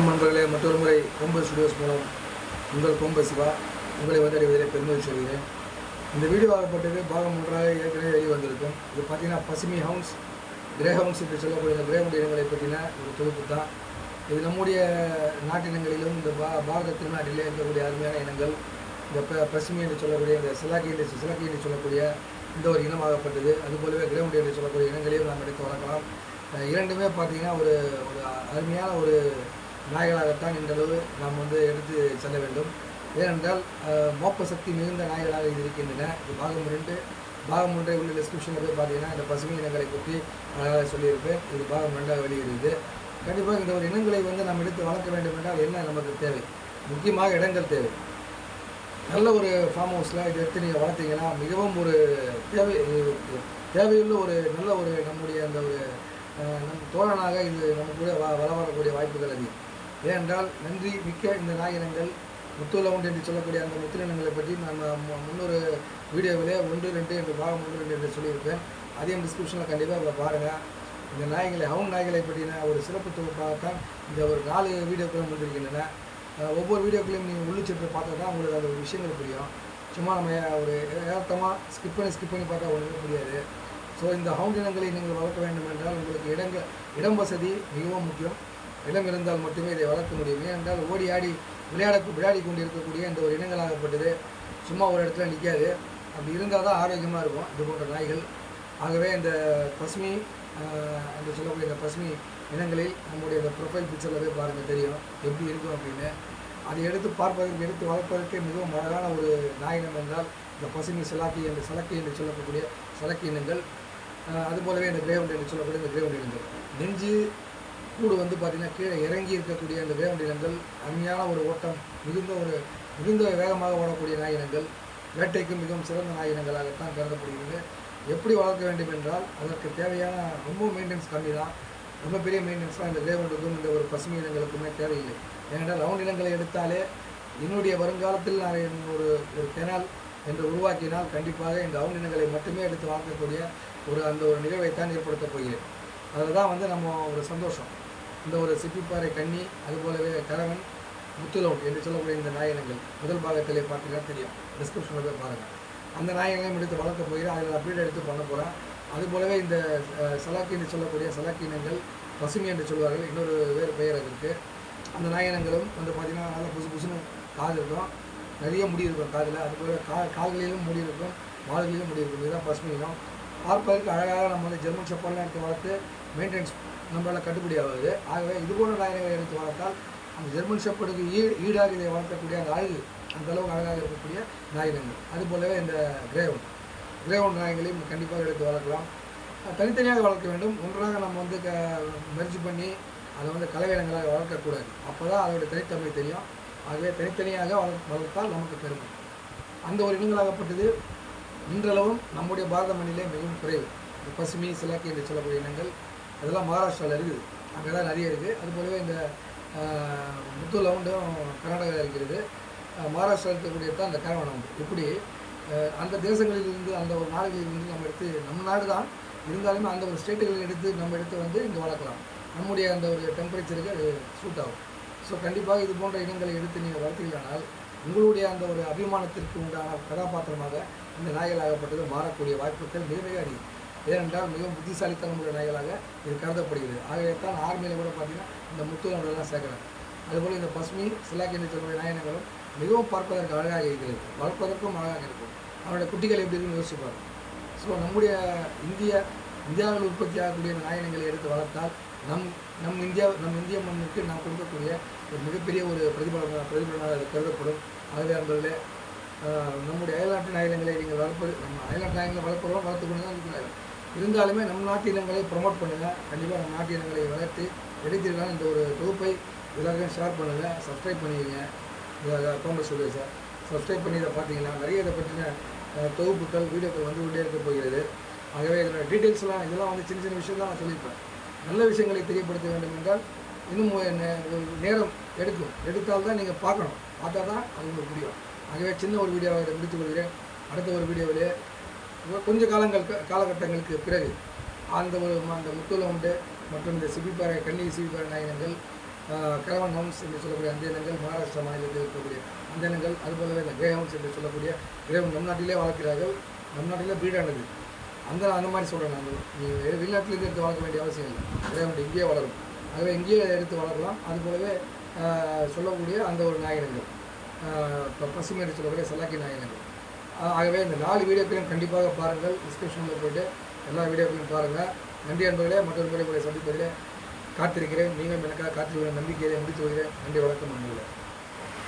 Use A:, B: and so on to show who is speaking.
A: வணக்கம் நண்பர்களே, மற்றொரு முறை கோம்பஸ் ஸ்டுடியோஸ் மூலம் உங்கள் கோம்பஸ் சிவா உங்களை வந்தடைவதிலே பெருமதி சொல்கிறேன். இந்த வீடியோ ஆகப்பட்டது பாகம் ஒன்றாக ஏற்கனவே வெளியே வந்திருக்கும். இது பார்த்தீங்கன்னா பசுமி ஹவுன்ஸ், கிரே ஹவுன்ஸ் என்று சொல்லக்கூடிய இந்த கிரே இனங்களை பற்றின ஒரு தொகுப்பு தான். இது நம்முடைய நாட்டினங்களிலும் இந்த பாரத திருநாட்டிலே இருக்கக்கூடிய அருமையான இனங்கள். இந்த பசுமி என்று சொல்லக்கூடிய இந்த சிலாக்கி என்று சொல்லக்கூடிய இந்த ஒரு இனமாகப்பட்டது. அதுபோலவே கிரே என்று சொல்லக்கூடிய இனங்களையும் நாம் எடுத்து வளர்க்கலாம். இரண்டுமே பார்த்திங்கன்னா ஒரு அருமையான ஒரு நாய்களாகத்தான் இன்றளவு நாம் எடுத்து செல்ல வேண்டும். ஏனென்றால் மோப்ப சக்தி மிகுந்த நாய்களாக இது இருக்கின்றன. இது பாகம் 1 உள்ள டிஸ்கிரிப்ஷனில் போய் பார்த்தீங்கன்னா இந்த பசுமை இனங்களை பற்றி அழகாக சொல்லியிருப்பேன். இது பாகம் 2 வெளியிடுது. கண்டிப்பாக இந்த ஒரு இனங்களை நாம் எடுத்து வளர்க்க வேண்டும் என்றால் என்ன நமக்கு தேவை? முக்கியமாக இடங்கள் தேவை. நல்ல ஒரு ஃபார்ம் ஹவுஸில் இதை எடுத்து நீங்கள் வளர்த்தீங்கன்னா மிகவும் ஒரு தேவையுள்ள ஒரு நல்ல ஒரு நம்முடைய அந்த ஒரு நம் தோழனாக இது நம்ம கூட வரக்கூடிய வாய்ப்புகள் அதிகம். ஏனென்றால் நன்றி மிக்க இந்த நாயினங்கள் முத்துலவுண்ட் என்று சொல்லக்கூடிய அந்த முத்துலினங்களை பற்றி நான் முன்னொரு வீடியோவிலே 1, 2 என்று பாகம் 1, 2 என்று சொல்லியிருப்பேன். அதையும் டிஸ்கிரிப்ஷனில் கண்டிப்பாக பாருங்கள். இந்த நாய்களை நாய்களை பற்றின ஒரு சிறப்பு தொகுப்பாகத்தான் இந்த ஒரு 4 வீடியோக்களும் வந்திருக்கின்றன. ஒவ்வொரு வீடியோக்களையும் நீங்கள் உள்ளிச்சிட்டு பார்த்தா தான் உங்களுக்கு அந்த ஒரு விஷயங்கள் புரியும். சும்மா நம்ம ஒரு ஏற்றமாக ஸ்கிப் பண்ணி பார்த்தா ஒன்றுமே புரியாது. ஸோ இந்த ஹவுண்ட் இனங்களை நீங்கள் வளர்க்க வேண்டும் என்றால் உங்களுக்கு இடம் வசதி மிகவும் முக்கியம். இடம் இருந்தால் மட்டுமே இதை வளர்க்க முடியும். ஏனென்றால் ஓடி ஆடி விளையாடி கொண்டு இருக்கக்கூடிய இந்த ஒரு இனங்களாகப்பட்டது சும்மா ஒரு இடத்துல நிற்காது. அப்படி இருந்தால் தான் ஆரோக்கியமாக இருக்கும் இது போன்ற நாய்கள். ஆகவே இந்த பசுமி என்று சொல்லக்கூடிய இந்த பசுமி இனங்களில் நம்முடைய இந்த ப்ரொஃபைல் பிக்சரில் போய் பாருங்கள், தெரியும் எப்படி இருக்கும் அப்படின்னு. அதை எடுத்து வளர்ப்பதற்கு மிகவும் அழகான ஒரு நாயினம் என்றால் இந்த பசுமி சலாக்கி என்று சொல்லக்கூடிய சலக்கி இனங்கள். அதுபோலவே இந்த கிரேவுண்ட் என்று சொல்லக்கூடிய இந்த கிரேவுண்ட் இனங்கள். நெஞ்சு கூடு பார்த்திங்கன்னா கீழே இறங்கி இருக்கக்கூடிய இந்த கிரேவுண்ட் இனங்கள் அருமையான ஒரு ஓட்டம் மிகுந்த வேகமாக ஓடக்கூடிய நாயினங்கள். வேட்டைக்கும் மிகவும் சிறந்த நாயினங்களாகத்தான் கருதப்படுகிறது. எப்படி வளர்க்க வேண்டும் என்றால் அதற்கு தேவையான ரொம்ப மெயின்டெனன்ஸ் கம்மி தான். ரொம்ப பெரிய மெயின்டெனன்ஸ்லாம் இந்த கிரேவுண்டுக்கும் இந்த ஒரு பசுமை இனங்களுக்குமே தேவையில்லை. ஏனென்றால் ரவுண்ட் இனங்களை எடுத்தாலே என்னுடைய வருங்காலத்தில் நான் ஒரு கெனால் என்று உருவாக்கினால் கண்டிப்பாக இந்த ரவுண்ட் இனங்களை மட்டுமே எடுத்து வளர்க்கக்கூடிய அந்த ஒரு நிகழ்வைத்தான் ஏற்படுத்தப் போகிறேன். அதில் தான் நம்ம ஒரு சந்தோஷம். இந்த ஒரு சிப்பிப்பாறை கன்னி, அதுபோலவே கரவன், முத்துலவுண்ட் என்று சொல்லக்கூடிய இந்த நாயினங்கள் முதல் பாகத்திலே பார்த்தீங்கன்னா தெரியும், டிஸ்கிரிப்ஷனில் போய் பாருங்கள். அந்த நாயினங்களையும் எடுத்து வளர்க்க போகிறேன். அதில் அப்டேட் எடுத்து பண்ண போகிறேன். அதுபோலவே இந்த சலாக்கி என்று சொல்லக்கூடிய சலாக்கி இனங்கள் பசுமை என்று சொல்வார்கள், இன்னொரு வேறு பெயர் அதற்கு. அந்த நாயினங்களும் பார்த்திங்கன்னா நல்லா புதுசுன்னு காது இருக்கும், நிறைய முடி இருக்கும் காதில். அதுபோல் கால்களிலும் முடி இருக்கும், வால்களிலும் முடி இருக்கும். இதுதான் பசுமை இனம். பார்ப்பதற்கு அழகாக நம்ம ஜெர்மன் ஷெப்பர்ட்லாம் எடுத்து வளர்த்து மெயின்டெனன்ஸ் நம்மளால் கட்டுப்படி ஆகுது. ஆகவே இதுபோன்ற நாயினங்களை எடுத்து வளர்த்தால் அந்த ஜெர்மன் ஷெப்பர்டுக்கு ஈடாக இதை வளர்க்கக்கூடிய அந்த அழகு அந்தளவுக்கு அழகாக இருக்கக்கூடிய நாயினங்கள். அதுபோலவே இந்த கிரேவுண்ட் நாய்களையும் கண்டிப்பாக எடுத்து வளர்க்கலாம். தனித்தனியாக வளர்க்க வேண்டும். ஒன்றாக நம்ம மெர்ஜ் பண்ணி அதை கலவையினங்களாக வளர்க்கக்கூடாது. அப்போ தான் அதோட தனித்தன்மை தெரியும். ஆகவே தனித்தனியாக வளர்த்தால் நமக்கு பெருமை. அந்த ஒரு இனங்களாகப்பட்டது இன்றளவும் நம்முடைய பாரத மண்ணிலே மிகவும் குறைவு. இந்த பசுமி சிலாக்கி என்று சொல்லக்கூடிய இனங்கள் அதெல்லாம் மகாராஷ்டிராவில் இருக்குது, அங்கே தான் நிறைய இருக்குது. அதுபோலவே இந்த முத்துலவுண்டும் கர்நாடகாவில் இருக்கிறது. மகாராஷ்டிரா இருக்கக்கூடிய தான் அந்த கரவன். இப்படி அந்த தேசங்களிலிருந்து அந்த ஒரு நாடுகளிலிருந்து நம்ம எடுத்து, நம்ம நாடு தான் இருந்தாலுமே அந்த ஒரு ஸ்டேட்டுகளில் எடுத்து இங்கே வளர்க்கலாம். நம்முடைய அந்த ஒரு டெம்பரேச்சருக்கு அது சூட் ஆகும். ஸோ கண்டிப்பாக இது போன்ற இனங்களை எடுத்து நீங்கள் வளர்த்தீங்களானால் உங்களுடைய அந்த ஒரு அபிமானத்திற்கு உண்டான கதாபாத்திரமாக இந்த நாய்களாகப்பட்டது மாறக்கூடிய வாய்ப்புகள் மிக அதிகம். ஏனென்றால் மிகவும் புத்திசாலித்தனமுள்ள நாய்களாக இது கருதப்படுகிறது. ஆகவே தான் ஆர்மியில் கூட பார்த்திங்கன்னா இந்த முத்துலவுண்டெல்லாம் சேர்க்குறாங்க. அதுபோல் இந்த பசுமி சிலாக்கி என்று சொல்லக்கூடிய நாயினங்களும் மிகவும் பார்ப்பதற்கு அழகாக இருக்கிறது, வளர்ப்பதற்கும் அழகாக இருக்கும். அவனுடைய குட்டிகள் எப்படி இருக்குன்னு யோசிப்பார். ஸோ நம்முடைய இந்தியாவில் உற்பத்தி ஆகக்கூடிய நாயினங்களை எடுத்து வளர்த்தால் நம் இந்திய மண்ணுக்கு நாம் கொடுக்கக்கூடிய ஒரு மிகப்பெரிய ஒரு பிரதிபலனாக கருதப்படும். ஆகவே என்பதில் நம்முடைய அயல்நாட்டு நாயினங்களை நீங்கள் நம்ம அயல்நாட்டு நாயங்களை வளர்த்து கொண்டு தான் இருக்கிறார்கள். இருந்தாலுமே நம் நாட்டு இனங்களை ப்ரொமோட் பண்ணுங்கள். கண்டிப்பாக நம்ம நாட்டு இனங்களை வளர்த்து எடுத்தீங்கன்னா இந்த ஒரு தொகுப்பை எல்லாருக்கும் ஷேர் பண்ணுங்கள். சப்ஸ்கிரைப் பண்ணிடுங்க. கோம்பஸ் ஸ்டுடியோஸை சப்ஸ்கிரைப் பண்ணி இதை பார்த்தீங்கன்னா நிறைய இதை பற்றின தொகுப்புகள் வீடியோக்கள் கொண்டே இருக்க போகிறது. ஆகவே இதோட டீட்டெயில்ஸ்லாம் இதெல்லாம் சின்ன விஷயம் தான் நான் சொல்லியிருப்பேன். நல்ல விஷயங்களை தெரியப்படுத்த வேண்டும் என்றால் இன்னும் நேரம் எடுத்தால்தான் நீங்கள் பார்க்கணும். பார்த்தா தான் அது உங்களுக்கு புரியும். ஆகவே சின்ன ஒரு வீடியோவை இதை முடித்துக் கொள்கிறேன். அடுத்த ஒரு வீடியோவிலே கொஞ்சம் காலகட்டங்களுக்கு பிறகு அந்த முத்துலவுண்ட் மற்றும் இந்த கன்னி சிப்பிப்பாறை நாயினங்கள் கரவன் ஹவுன்ஸ் என்று சொல்லக்கூடிய அந்த இனங்கள், மகாராஷ்டிரா மாநிலத்தில் இருக்கக்கூடிய அந்த இனங்கள், அதுபோலவே இந்த கிரே ஹவுன்ஸ் என்று சொல்லக்கூடிய கிரேவன் நம் நாட்டிலே வளர்க்கிறார்கள். நம் நாட்டிலே ப்ரீடானது அந்த மாதிரி சொல்கிறேன். நான் நீங்கள் வெளிநாட்டிலேருந்து எடுத்து வளர்க்க வேண்டிய அவசியம் இல்லை. கிரேவன் இங்கேயே வளரும். ஆகவே இங்கேயே எடுத்து வளர்க்கலாம். அதுபோலவே சொல்லக்கூடிய அந்த ஒரு நாயினங்கள், இப்போ பசுமை என்று சொல்லக்கூடிய சலாக்கி நாயினங்கள். ஆகவே இந்த 4 வீடியோக்களையும் கண்டிப்பாக பாருங்கள். டிஸ்கிரிப்ஷனில் போய்ட்டு எல்லா வீடியோக்களையும் பாருங்கள். நன்றி அன்பர்களே. மற்றொரு முறை உங்களை சந்திப்பதிலே காத்திருக்கிறேன். நீங்களும் எனக்காக காத்திருக்கிற நம்பிக்கையை முடித்து வருகிறேன். நன்றி, வணக்கம் அன்பர்களே.